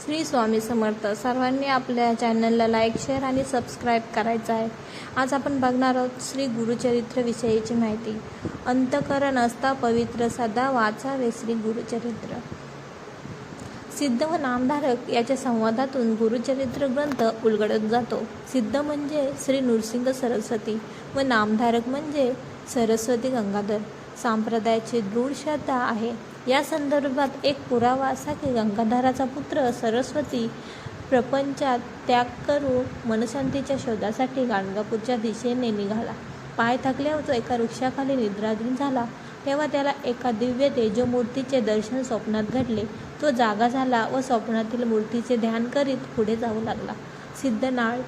श्री स्वामी समर्थ. सर्वांनी आपल्या चॅनलला लाईक, शेअर आणि सबस्क्राईब करायचं आहे. आज आपण बघणार आहोत श्री गुरुचरित्र विषयीची माहिती. अंतःकरण असता पवित्र, सदा वाचावे श्री गुरुचरित्र. सिद्ध व नामधारक याच्या संवादातून गुरुचरित्र ग्रंथ उलगडत जातो. सिद्ध म्हणजे श्री नृसिंह सरस्वती व नामधारक म्हणजे सरस्वती गंगाधर संप्रदायाची दृढ श्रद्धा आहे. या संदर्भात एक पुरावा असा की गंगाधराचा पुत्र सरस्वती प्रपंचात त्याग करून मनशांतीच्या शोधासाठी गाणगापूरच्या दिशेने निघाला. पाय थकल्यावर तो एका वृक्षाखाली निद्राधीन झाला. तेव्हा त्याला एका दिव्य तेजोमूर्तीचे दर्शन स्वप्नात घडले. तो जागा झाला व स्वप्नातील मूर्तीचे ध्यान करीत पुढे जाऊ लागला. सिद्धनाळ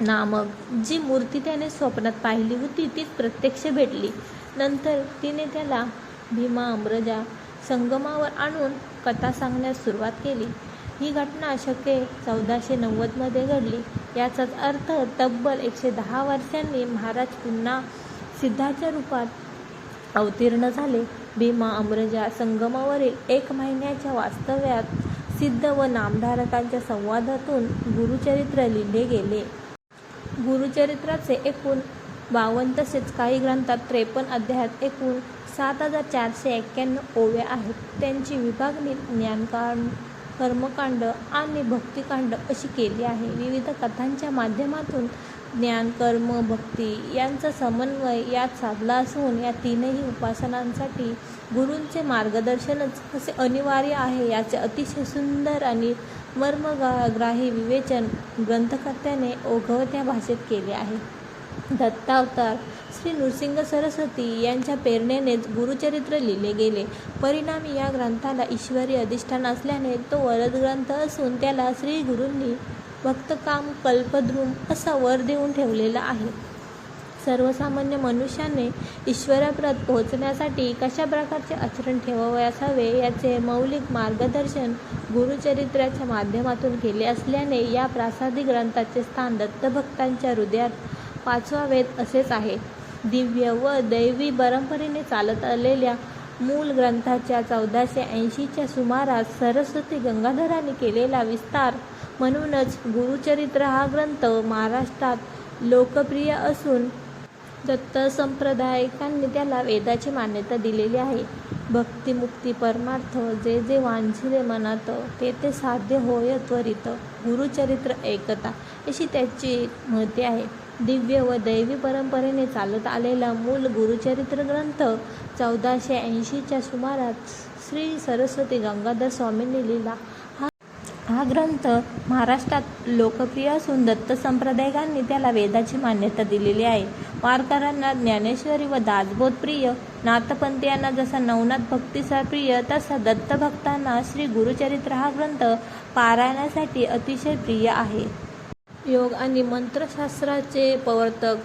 नामक जी मूर्ती त्याने स्वप्नात पाहिली होती तीच प्रत्यक्ष भेटली. नंतर तिने त्याला भीमा अमरजा संगमावर आणून कथा सांगण्यास सुरुवात केली. ही घटना शके 1490 घडली. याचाच अर्थ तब्बल 110 वर्षांनी महाराज पुन्हा सिद्धाच्या रूपात अवतीर्ण झाले. भीमा अमरजा संगमावरील 1 महिन्याच्या वास्तव्यात सिद्ध व नामधारकांच्या संवादातून गुरुचरित्र लिहिले गेले. गुरुचरित्राचे एकूण 52 तसेच काही ग्रंथात 53 अध्यायात एकूण 7491 ओव्या आहेत. त्यांची विभागणी ज्ञानकांड, कर्मकांड आणि भक्तिकांड अशी केली आहे. विविध कथांच्या माध्यमातून ज्ञान, कर्म, भक्ती यांचा समन्वय यात साधला असून या तीनही उपासनांसाठी गुरूंचे मार्गदर्शनच कसे अनिवार्य आहे याचे अतिशय सुंदर आणि मर्मग्राही विवेचन ग्रंथकर्त्याने ओघवत्या भाषेत केले आहे. दत्तावतार श्री नृसिंह सरस्वती यांच्या प्रेरणेनेच गुरुचरित्र लिहिले गेले. परिणामी या ग्रंथाला ईश्वरी अधिष्ठान असल्याने तो वरद ग्रंथ असून त्याला श्री गुरूंनी भक्तकाम कल्पद्रुम असा वर देऊन ठेवलेला आहे. सर्वसामान्य मनुष्याने ईश्वराप्रत पोहोचण्यासाठी कशा प्रकारचे आचरण ठेवावयास हवे याचे मौलिक मार्गदर्शन गुरुचरित्राच्या माध्यमातून केले असल्याने या प्रासादी ग्रंथाचे स्थान दत्तभक्तांच्या हृदयात 5वा वेद असेच आहे. दिव्य व दैवी परंपरेने चालत आलेल्या मूल ग्रंथाच्या 1480च्या सुमारास सरस्वती गंगाधरांनी केलेला विस्तार म्हणूनच गुरुचरित्र हा ग्रंथ महाराष्ट्रात लोकप्रिय असून दत्त संप्रदायिकांनी त्याला वेदाची मान्यता दिलेली आहे. भक्ती, मुक्ती, परमार्थ जे जे वांछिले मनात ते ते साध्य होय त्वरित. गुरुचरित्र ऐकता अशी त्याची महती आहे. दिव्य व दैवी परंपरेने चालत आलेला मूल गुरुचरित्र ग्रंथ 1480च्या सुमारात श्री सरस्वती गंगाधर स्वामींनी लिहिला. हा ग्रंथ महाराष्ट्रात लोकप्रिय असून दत्त संप्रदायिकांनी त्याला वेदाची मान्यता दिलेली आहे. वारकऱ्यांना ज्ञानेश्वरी व दासबोध प्रिय, नाथपंथीयांना जसा नवनाथ भक्तीचा प्रिय तसा दत्तभक्तांना श्री गुरुचरित्र हा ग्रंथ पारायणासाठी अतिशय प्रिय आहे. योग आणि मंत्रशास्त्राचे प्रवर्तक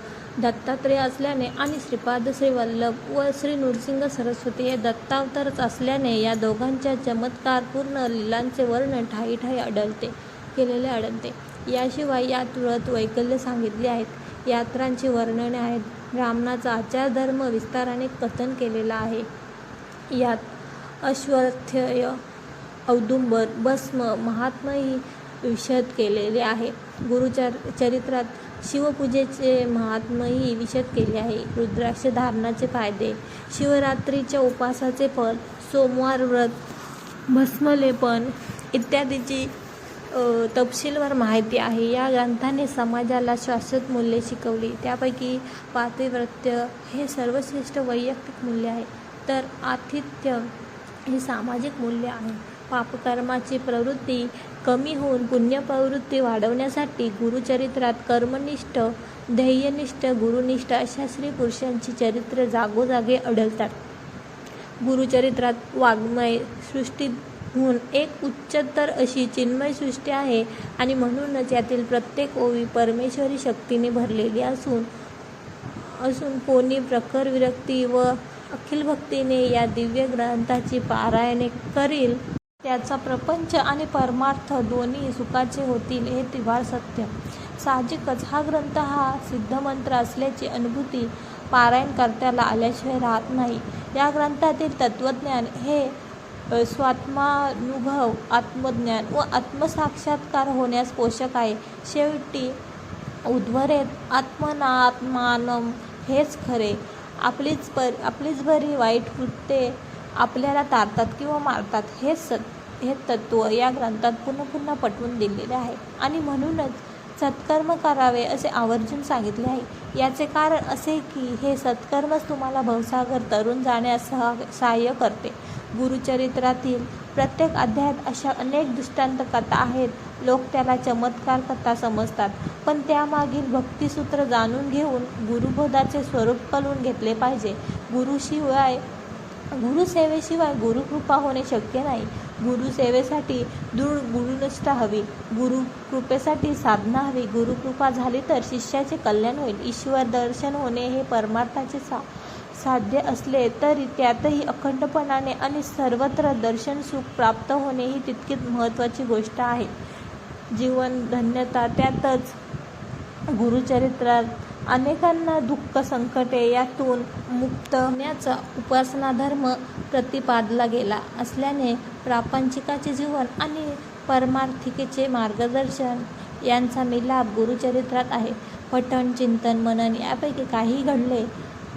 दत्तात्रेय असल्याने आणि श्रीपाद श्रीवल्लभ व श्री नृसिंह सरस्वती हे दत्तावतारच असल्याने या दोघांच्या चमत्कारपूर्ण लीलांचे वर्णन ठायी केलेले आढळते. याशिवाय यात व्रत वैकल्य सांगितले आहेत. यात्रांची वर्णने आहेत. ब्राह्मणाचा आचारधर्म विस्ताराने कथन केलेला आहे. यात अश्वत्थय, औदुंबर, भस्म महात्म्यही विशद केलेले आहे. गुरुचरित्रात शिवपूजेचे महात्म्यही विशद केले आहे. रुद्राक्ष धारणाचे फायदे, शिवरात्रीच्या उपासाचे फल, सोमवार व्रत, भस्मलेपन इत्यादीची तपशीलवार माहिती आहे. या ग्रंथाने समाजाला शाश्वत मूल्ये शिकवली. त्यापैकी पातिव्रत्य हे सर्वश्रेष्ठ वैयक्तिक मूल्य आहे, तर आतिथ्य हे सामाजिक मूल्य आहे. पापकर्माची प्रवृत्ती कमी होऊन पुण्यप्रवृत्ती वाढवण्यासाठी गुरुचरित्रात कर्मनिष्ठ, ध्येयनिष्ठ, गुरुनिष्ठ अशा स्त्री पुरुषांची चरित्र जागोजागी आढळतात. गुरुचरित्रात वाङ्मय सृष्टीहून एक उच्चतर अशी चिन्मय सृष्टी आहे आणि म्हणूनच यातील प्रत्येक ओवी परमेश्वरी शक्तीने भरलेली असून कोणी प्रखर विरक्ती व अखिल भक्तीने या दिव्य ग्रंथाची पारायणे करील त्याचा प्रपंच आणि परमार्थ दोन्ही सुखाचे होतील हे तिव्हार सत्य. साहजिकच हा ग्रंथ हा सिद्धमंत्र असल्याची अनुभूती पारायणकर्त्याला आल्याशिवाय राहत नाही. या ग्रंथातील तत्त्वज्ञान हे स्वात्मानुभव, आत्मज्ञान व आत्मसाक्षात्कार होण्यास पोषक आहे. शेवटी उर्वरेत आत्मनात्मानं हेच खरे. आपलीच बरी वाईट कृत्ये आपल्याला तारतात किंवा मारतात हे तत्त्व या ग्रंथात पुन्हा पटवून दिलेले आहे आणि म्हणूनच सत्कर्म करावे असे आवर्जून सांगितले आहे. याचे कारण असे की हे सत्कर्मच तुम्हाला भवसागर तरून जाण्यास सहाय्य करते. गुरुचरित्रातील प्रत्येक अध्यायात अशा अनेक दृष्टांत कथा आहेत. लोक त्याला चमत्कार कथा समजतात, पण त्यामागील भक्तिसूत्र जाणून घेऊन गुरुबोधाचे स्वरूप कळून घेतले पाहिजे. गुरुसेवेशिवाय गुरुकृपा होणे शक्य नाही. गुरुसेवेसाठी दृढ गुरुनिष्ठा हवी. गुरुकृपेसाठी साधना हवी. गुरुकृपा झाली तर शिष्याचे कल्याण होईल. ईश्वर दर्शन होणे हे परमार्थाचे साध्य असले तरी त्यातही अखंडपणाने आणि सर्वत्र दर्शन सुख प्राप्त होणे ही तितकीच महत्त्वाची गोष्ट आहे. जीवन धन्यता त्यातच. गुरुचरित्रात अनेकांना दुःख संकटे यातून मुक्त होण्याचा उपासना धर्म प्रतिपादला गेला असल्याने प्रापंचिकाचे जीवन आणि परमार्थिकेचे मार्गदर्शन यांचा मिलाप गुरुचरित्रात आहे. पठण, चिंतन, मनन यापैकी काही घडले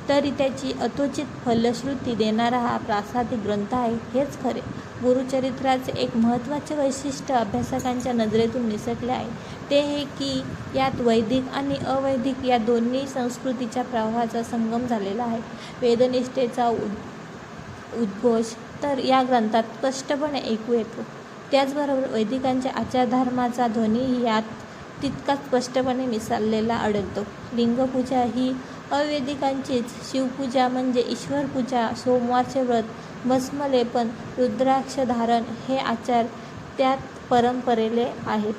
तरी त्याची अतोचित फलश्रुती देणारा हा प्रासादिक ग्रंथ आहे हेच खरे. गुरुचरित्राचे एक महत्त्वाचे वैशिष्ट्य अभ्यासकांच्या नजरेतून निसटले आहे. ते हे की यात वैदिक आणि अवैदिक या दोन्ही संस्कृतीच्या प्रवाहाचा संगम झालेला आहे. वेदनिष्ठेचा उद्घोष तर या ग्रंथात स्पष्टपणे ऐकू येतो. त्याचबरोबर वैदिकांच्या आचारधर्माचा ध्वनीही यात तितकाच स्पष्टपणे मिसळलेला आढळतो. लिंगपूजा ही अवैदिकांचीच. शिवपूजा म्हणजे ईश्वरपूजा, सोमवारचे व्रत, भस्मलेपन, रुद्राक्ष धारण हे आचार त्यात परंपरेले आहेत.